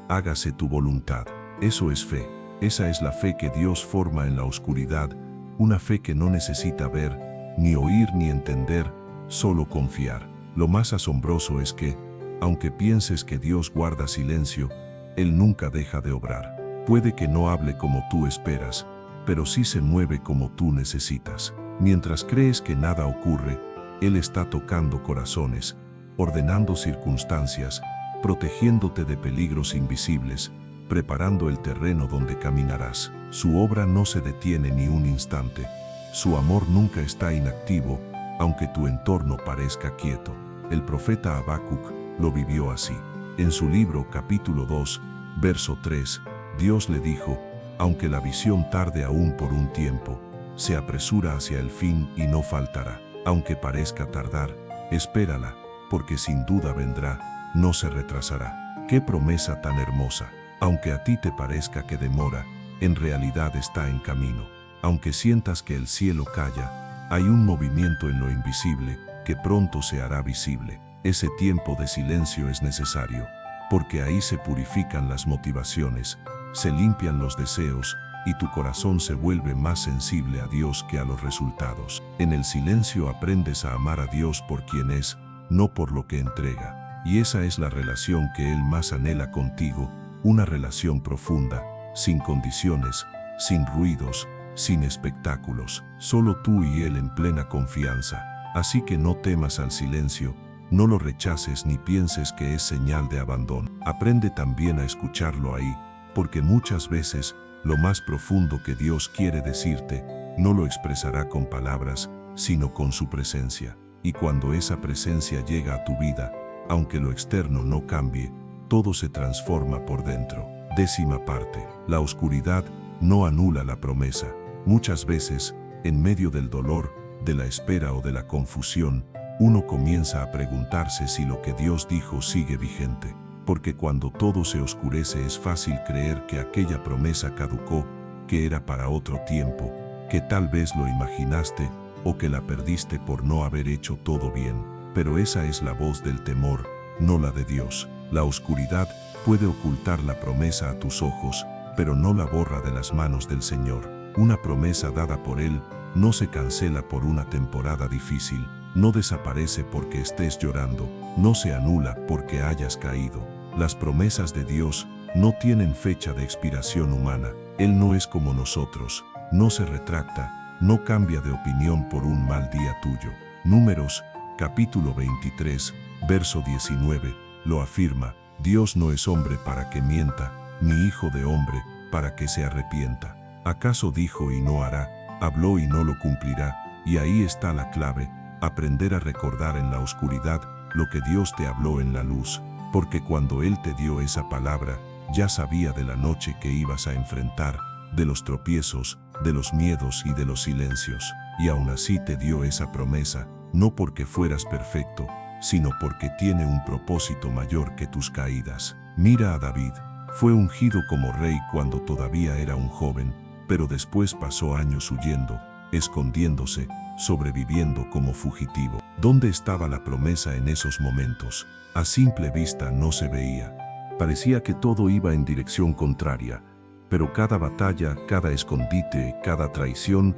hágase tu voluntad. Eso es fe. Esa es la fe que Dios forma en la oscuridad, una fe que no necesita ver, ni oír ni entender, solo confiar. Lo más asombroso es que, aunque pienses que Dios guarda silencio, Él nunca deja de obrar. Puede que no hable como tú esperas, pero sí se mueve como tú necesitas. Mientras crees que nada ocurre, Él está tocando corazones, ordenando circunstancias, protegiéndote de peligros invisibles, preparando el terreno donde caminarás. Su obra no se detiene ni un instante. Su amor nunca está inactivo, aunque tu entorno parezca quieto. El profeta Habacuc lo vivió así. En su libro capítulo 2, verso 3, Dios le dijo, aunque la visión tarde aún por un tiempo, se apresura hacia el fin y no faltará. Aunque parezca tardar, espérala, porque sin duda vendrá, no se retrasará. ¡Qué promesa tan hermosa! Aunque a ti te parezca que demora, en realidad está en camino. Aunque sientas que el cielo calla, hay un movimiento en lo invisible que pronto se hará visible. Ese tiempo de silencio es necesario, porque ahí se purifican las motivaciones, se limpian los deseos y tu corazón se vuelve más sensible a Dios que a los resultados. En el silencio aprendes a amar a Dios por quien es, no por lo que entrega. Y esa es la relación que Él más anhela contigo, una relación profunda, sin condiciones, sin ruidos, sin espectáculos, solo tú y Él en plena confianza. Así que no temas al silencio, no lo rechaces ni pienses que es señal de abandono. Aprende también a escucharlo ahí, porque muchas veces lo más profundo que Dios quiere decirte no lo expresará con palabras, sino con su presencia. Y cuando esa presencia llega a tu vida, aunque lo externo no cambie, todo se transforma por dentro. 10ª parte. La oscuridad no anula la promesa. Muchas veces, en medio del dolor, de la espera o de la confusión, uno comienza a preguntarse si lo que Dios dijo sigue vigente. Porque cuando todo se oscurece es fácil creer que aquella promesa caducó, que era para otro tiempo, que tal vez lo imaginaste o que la perdiste por no haber hecho todo bien. Pero esa es la voz del temor, no la de Dios. La oscuridad puede ocultar la promesa a tus ojos, pero no la borra de las manos del Señor. Una promesa dada por Él no se cancela por una temporada difícil, no desaparece porque estés llorando, no se anula porque hayas caído. Las promesas de Dios no tienen fecha de expiración humana. Él no es como nosotros, no se retracta, no cambia de opinión por un mal día tuyo. Números, capítulo 23, verso 19, lo afirma: Dios no es hombre para que mienta, ni hijo de hombre para que se arrepienta. ¿Acaso dijo y no hará? Habló y no lo cumplirá. Y ahí está la clave: aprender a recordar en la oscuridad lo que Dios te habló en la luz. Porque cuando Él te dio esa palabra, ya sabía de la noche que ibas a enfrentar, de los tropiezos, de los miedos y de los silencios. Y aún así te dio esa promesa, no porque fueras perfecto, sino porque tiene un propósito mayor que tus caídas. Mira a David, fue ungido como rey cuando todavía era un joven, pero después pasó años huyendo, escondiéndose, sobreviviendo como fugitivo. ¿Dónde estaba la promesa en esos momentos? A simple vista no se veía. Parecía que todo iba en dirección contraria, pero cada batalla, cada escondite, cada traición,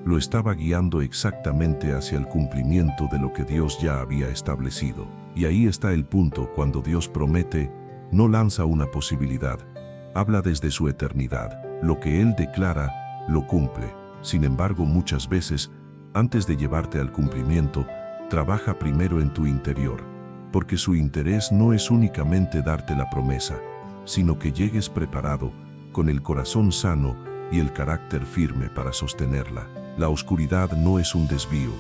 lo estaba guiando exactamente hacia el cumplimiento de lo que Dios ya había establecido. Y ahí está el punto: cuando Dios promete, no lanza una posibilidad, habla desde su eternidad. Lo que Él declara, lo cumple. Sin embargo, muchas veces, antes de llevarte al cumplimiento, trabaja primero en tu interior, porque su interés no es únicamente darte la promesa, sino que llegues preparado, con el corazón sano y el carácter firme para sostenerla. La oscuridad no es un desvío,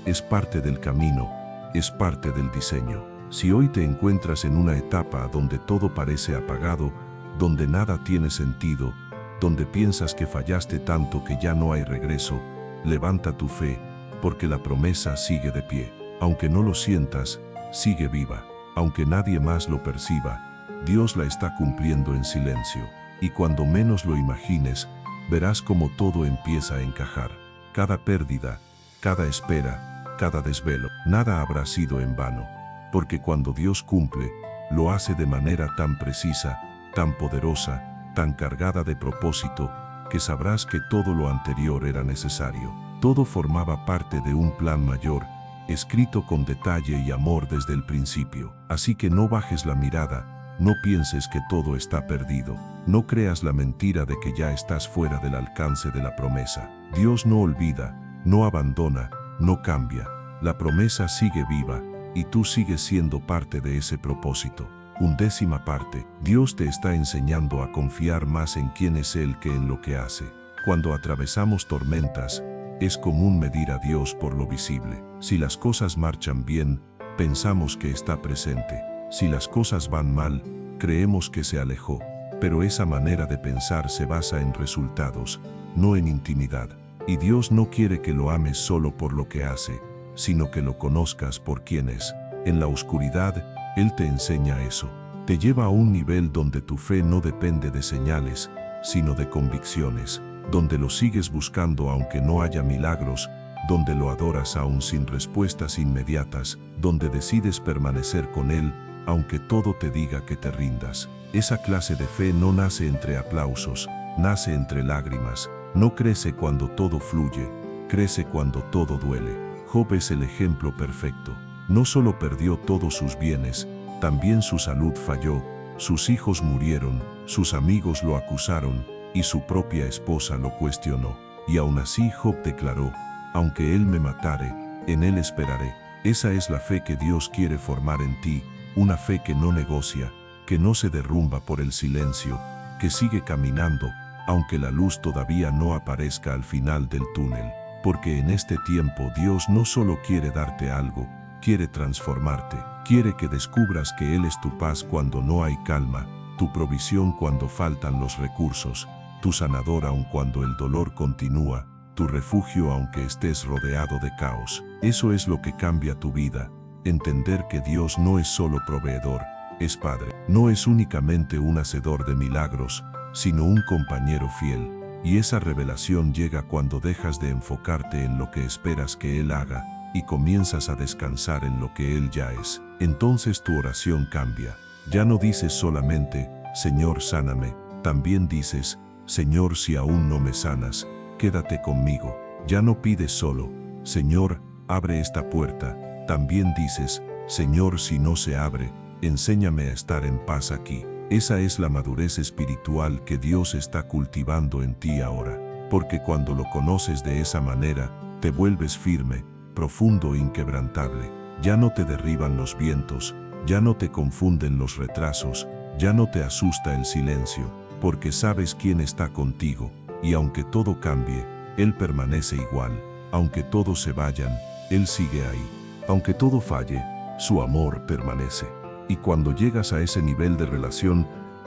es parte del camino, es parte del diseño. Si hoy te encuentras en una etapa donde todo parece apagado, donde nada tiene sentido, donde piensas que fallaste tanto que ya no hay regreso, levanta tu fe, porque la promesa sigue de pie. Aunque no lo sientas, sigue viva. Aunque nadie más lo perciba, Dios la está cumpliendo en silencio. Y cuando menos lo imagines, verás cómo todo empieza a encajar. Cada pérdida, cada espera, cada desvelo, nada habrá sido en vano. Porque cuando Dios cumple, lo hace de manera tan precisa, tan poderosa, tan cargada de propósito, que sabrás que todo lo anterior era necesario. Todo formaba parte de un plan mayor, escrito con detalle y amor desde el principio. Así que no bajes la mirada, no pienses que todo está perdido, no creas la mentira de que ya estás fuera del alcance de la promesa. Dios no olvida, no abandona, no cambia. La promesa sigue viva, y tú sigues siendo parte de ese propósito. 11ª parte. Dios te está enseñando a confiar más en quién es Él que en lo que hace. Cuando atravesamos tormentas, es común medir a Dios por lo visible. Si las cosas marchan bien, pensamos que está presente. Si las cosas van mal, creemos que se alejó. Pero esa manera de pensar se basa en resultados, no en intimidad. Y Dios no quiere que lo ames solo por lo que hace, sino que lo conozcas por quién es. En la oscuridad, Él te enseña eso. Te lleva a un nivel donde tu fe no depende de señales, sino de convicciones, donde lo sigues buscando aunque no haya milagros, donde lo adoras aún sin respuestas inmediatas, donde decides permanecer con Él, aunque todo te diga que te rindas. Esa clase de fe no nace entre aplausos, nace entre lágrimas, no crece cuando todo fluye, crece cuando todo duele. Job es el ejemplo perfecto. No solo perdió todos sus bienes, también su salud falló, sus hijos murieron, sus amigos lo acusaron, y su propia esposa lo cuestionó. Y aún así Job declaró: aunque él me matare, en él esperaré. Esa es la fe que Dios quiere formar en ti, una fe que no negocia, que no se derrumba por el silencio, que sigue caminando, aunque la luz todavía no aparezca al final del túnel. Porque en este tiempo Dios no solo quiere darte algo, quiere transformarte, quiere que descubras que Él es tu paz cuando no hay calma, tu provisión cuando faltan los recursos, tu sanador aun cuando el dolor continúa, tu refugio aunque estés rodeado de caos. Eso es lo que cambia tu vida, entender que Dios no es solo proveedor, es Padre. No es únicamente un hacedor de milagros, sino un compañero fiel. Y esa revelación llega cuando dejas de enfocarte en lo que esperas que Él haga y comienzas a descansar en lo que Él ya es. Entonces tu oración cambia. Ya no dices solamente: Señor, sáname. También dices: Señor, si aún no me sanas, quédate conmigo. Ya no pides solo: Señor, abre esta puerta. También dices: Señor, si no se abre, enséñame a estar en paz aquí. Esa es la madurez espiritual que Dios está cultivando en ti ahora. Porque cuando lo conoces de esa manera, te vuelves firme, profundo e inquebrantable. Ya no te derriban los vientos, ya no te confunden los retrasos, ya no te asusta el silencio, porque sabes quién está contigo, y aunque todo cambie, Él permanece igual. Aunque todos se vayan, Él sigue ahí. Aunque todo falle, su amor permanece. Y cuando llegas a ese nivel de relación,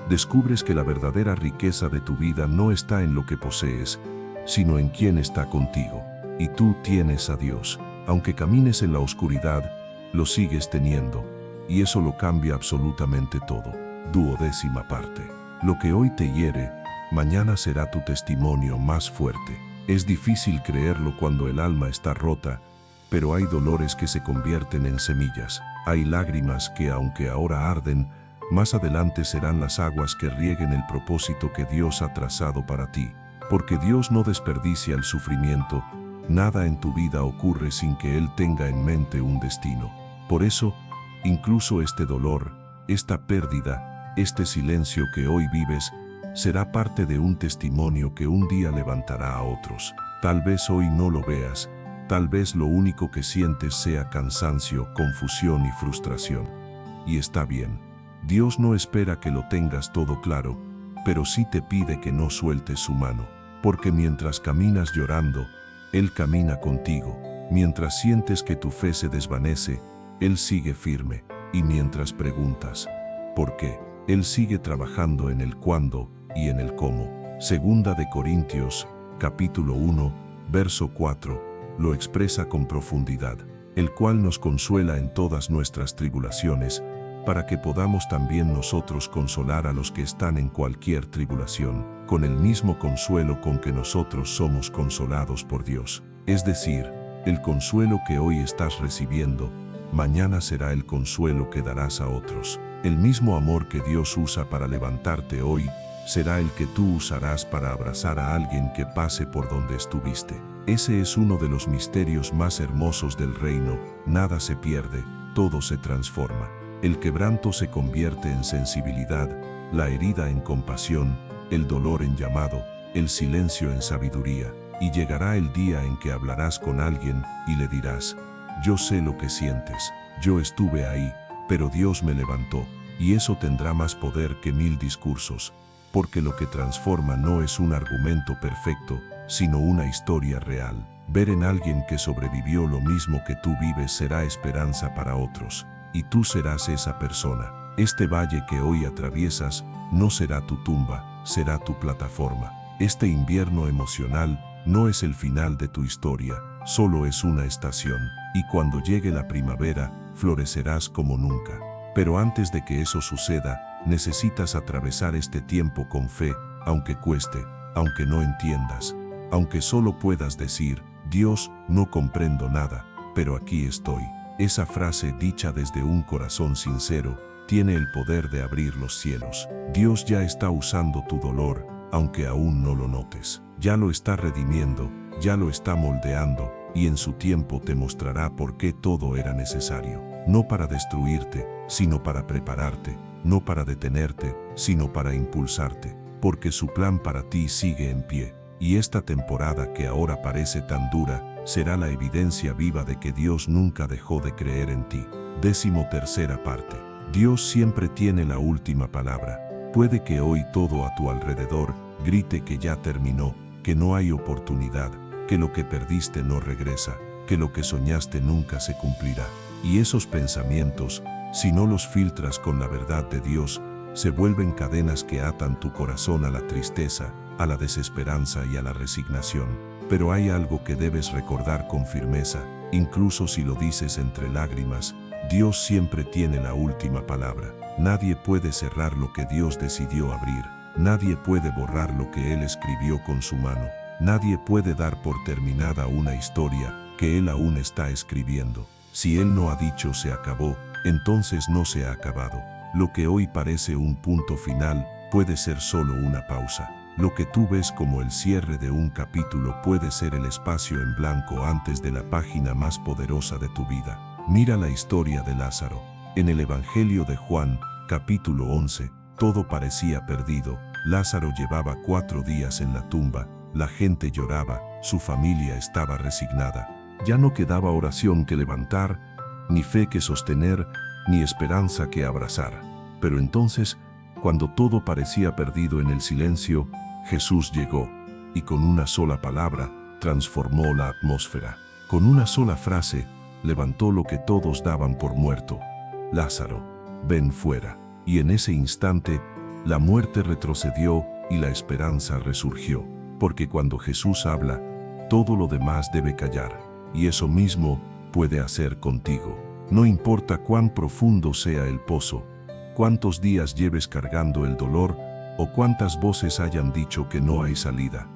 descubres que la verdadera riqueza de tu vida no está en lo que posees, sino en quién está contigo. Y tú tienes a Dios. Aunque camines en la oscuridad, lo sigues teniendo. Y eso lo cambia absolutamente todo. 12ª parte. Lo que hoy te hiere, mañana será tu testimonio más fuerte. Es difícil creerlo cuando el alma está rota, pero hay dolores que se convierten en semillas. Hay lágrimas que, aunque ahora arden, más adelante serán las aguas que rieguen el propósito que Dios ha trazado para ti. Porque Dios no desperdicia el sufrimiento. Nada en tu vida ocurre sin que Él tenga en mente un destino. Por eso, incluso este dolor, esta pérdida, este silencio que hoy vives, será parte de un testimonio que un día levantará a otros. Tal vez hoy no lo veas, tal vez lo único que sientes sea cansancio, confusión y frustración. Y está bien. Dios no espera que lo tengas todo claro, pero sí te pide que no sueltes su mano. Porque mientras caminas llorando, Él camina contigo. Mientras sientes que tu fe se desvanece, Él sigue firme. Y mientras preguntas ¿por qué?, Él sigue trabajando en el cuándo y en el cómo. 2 de Corintios, capítulo 1, verso 4, lo expresa con profundidad, el cual nos consuela en todas nuestras tribulaciones, para que podamos también nosotros consolar a los que están en cualquier tribulación, con el mismo consuelo con que nosotros somos consolados por Dios. Es decir, el consuelo que hoy estás recibiendo, mañana será el consuelo que darás a otros. El mismo amor que Dios usa para levantarte hoy, será el que tú usarás para abrazar a alguien que pase por donde estuviste. Ese es uno de los misterios más hermosos del reino. Nada se pierde, todo se transforma. El quebranto se convierte en sensibilidad, la herida en compasión, el dolor en llamado, el silencio en sabiduría. Y llegará el día en que hablarás con alguien y le dirás: yo sé lo que sientes, yo estuve ahí, pero Dios me levantó. Y eso tendrá más poder que 1000 discursos, porque lo que transforma no es un argumento perfecto, sino una historia real. Ver en alguien que sobrevivió lo mismo que tú vives será esperanza para otros, y tú serás esa persona. Este valle que hoy atraviesas no será tu tumba, será tu plataforma. Este invierno emocional no es el final de tu historia, solo es una estación, y cuando llegue la primavera, florecerás como nunca. Pero antes de que eso suceda, necesitas atravesar este tiempo con fe, aunque cueste, aunque no entiendas, aunque solo puedas decir, Dios, no comprendo nada, pero aquí estoy. Esa frase dicha desde un corazón sincero, tiene el poder de abrir los cielos. Dios ya está usando tu dolor, aunque aún no lo notes. Ya lo está redimiendo, ya lo está moldeando, y en su tiempo te mostrará por qué todo era necesario. No para destruirte, sino para prepararte, no para detenerte, sino para impulsarte, porque su plan para ti sigue en pie. Y esta temporada que ahora parece tan dura, será la evidencia viva de que Dios nunca dejó de creer en ti. 13ª parte. Dios siempre tiene la última palabra. Puede que hoy todo a tu alrededor grite que ya terminó, que no hay oportunidad, que lo que perdiste no regresa, que lo que soñaste nunca se cumplirá. Y esos pensamientos, si no los filtras con la verdad de Dios, se vuelven cadenas que atan tu corazón a la tristeza, a la desesperanza y a la resignación. Pero hay algo que debes recordar con firmeza, incluso si lo dices entre lágrimas: Dios siempre tiene la última palabra. Nadie puede cerrar lo que Dios decidió abrir. Nadie puede borrar lo que Él escribió con su mano. Nadie puede dar por terminada una historia que Él aún está escribiendo. Si Él no ha dicho se acabó, entonces no se ha acabado. Lo que hoy parece un punto final puede ser solo una pausa. Lo que tú ves como el cierre de un capítulo puede ser el espacio en blanco antes de la página más poderosa de tu vida. Mira la historia de Lázaro. En el Evangelio de Juan, capítulo 11, todo parecía perdido. Lázaro llevaba 4 días en la tumba, la gente lloraba, su familia estaba resignada. Ya no quedaba oración que levantar, ni fe que sostener, ni esperanza que abrazar. Pero entonces, cuando todo parecía perdido en el silencio, Jesús llegó, y con una sola palabra, transformó la atmósfera. Con una sola frase, levantó lo que todos daban por muerto: Lázaro, ven fuera. Y en ese instante, la muerte retrocedió y la esperanza resurgió. Porque cuando Jesús habla, todo lo demás debe callar. Y eso mismo puede hacer contigo. No importa cuán profundo sea el pozo, cuántos días lleves cargando el dolor, o cuántas voces hayan dicho que no hay salida.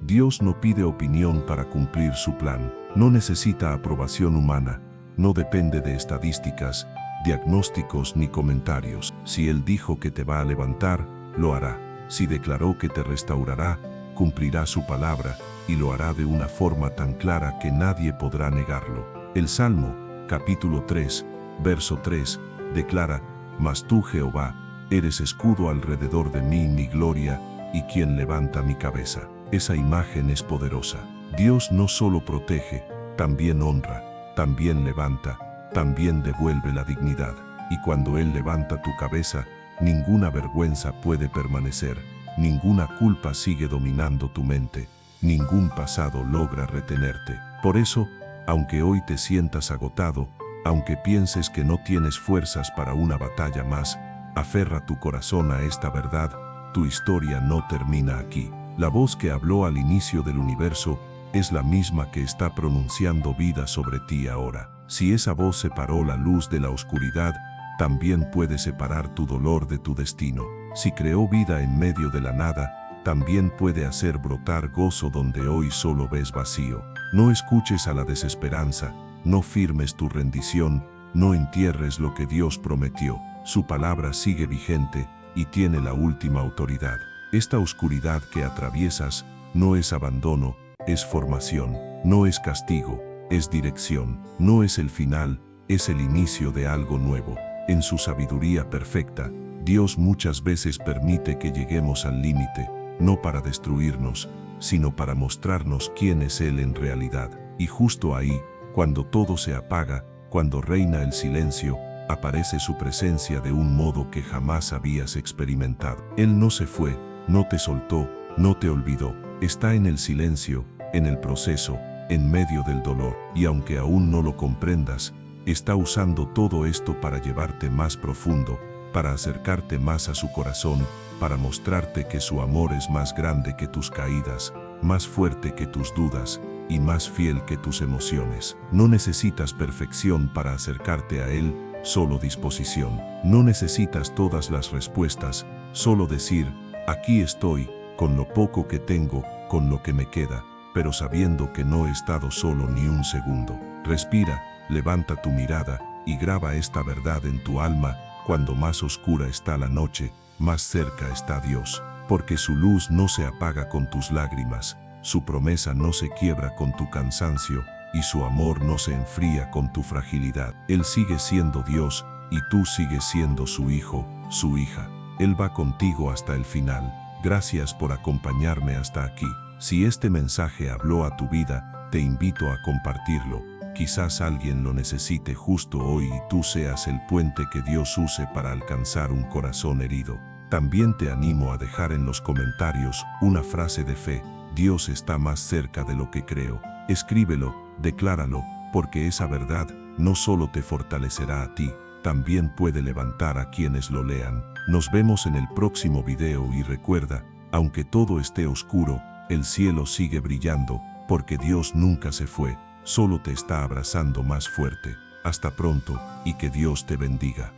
Dios no pide opinión para cumplir su plan. No necesita aprobación humana. No depende de estadísticas, diagnósticos ni comentarios. Si Él dijo que te va a levantar, lo hará. Si declaró que te restaurará, cumplirá su palabra, y lo hará de una forma tan clara que nadie podrá negarlo. El Salmo, capítulo 3, verso 3, declara: Mas tú, Jehová, eres escudo alrededor de mí, mi gloria, y quien levanta mi cabeza. Esa imagen es poderosa. Dios no solo protege, también honra, también levanta, también devuelve la dignidad. Y cuando Él levanta tu cabeza, ninguna vergüenza puede permanecer, ninguna culpa sigue dominando tu mente, ningún pasado logra retenerte. Por eso, aunque hoy te sientas agotado, aunque pienses que no tienes fuerzas para una batalla más, aferra tu corazón a esta verdad: tu historia no termina aquí. La voz que habló al inicio del universo es la misma que está pronunciando vida sobre ti ahora. Si esa voz separó la luz de la oscuridad, también puede separar tu dolor de tu destino. Si creó vida en medio de la nada, también puede hacer brotar gozo donde hoy solo ves vacío. No escuches a la desesperanza, no firmes tu rendición, no entierres lo que Dios prometió. Su palabra sigue vigente y tiene la última autoridad. Esta oscuridad que atraviesas no es abandono, es formación. No es castigo, es dirección. No es el final, es el inicio de algo nuevo. En su sabiduría perfecta, Dios muchas veces permite que lleguemos al límite, no para destruirnos, sino para mostrarnos quién es Él en realidad. Y justo ahí, cuando todo se apaga, cuando reina el silencio, aparece su presencia de un modo que jamás habías experimentado. Él no se fue, no te soltó, no te olvidó. Está en el silencio, en el proceso, en medio del dolor. Y aunque aún no lo comprendas, está usando todo esto para llevarte más profundo, para acercarte más a su corazón, para mostrarte que su amor es más grande que tus caídas, más fuerte que tus dudas y más fiel que tus emociones. No necesitas perfección para acercarte a Él, solo disposición. No necesitas todas las respuestas, solo decir, aquí estoy, con lo poco que tengo, con lo que me queda, pero sabiendo que no he estado solo ni un segundo. Respira, levanta tu mirada y graba esta verdad en tu alma. Cuando más oscura está la noche, más cerca está Dios, porque su luz no se apaga con tus lágrimas, su promesa no se quiebra con tu cansancio, y su amor no se enfría con tu fragilidad. Él sigue siendo Dios, y tú sigues siendo su hijo, su hija. Él va contigo hasta el final. Gracias por acompañarme hasta aquí. Si este mensaje habló a tu vida, te invito a compartirlo. Quizás alguien lo necesite justo hoy y tú seas el puente que Dios use para alcanzar un corazón herido. También te animo a dejar en los comentarios una frase de fe. Dios está más cerca de lo que creo. Escríbelo, decláralo, porque esa verdad no solo te fortalecerá a ti, también puede levantar a quienes lo lean. Nos vemos en el próximo video y recuerda, aunque todo esté oscuro, el cielo sigue brillando, porque Dios nunca se fue, solo te está abrazando más fuerte. Hasta pronto, y que Dios te bendiga.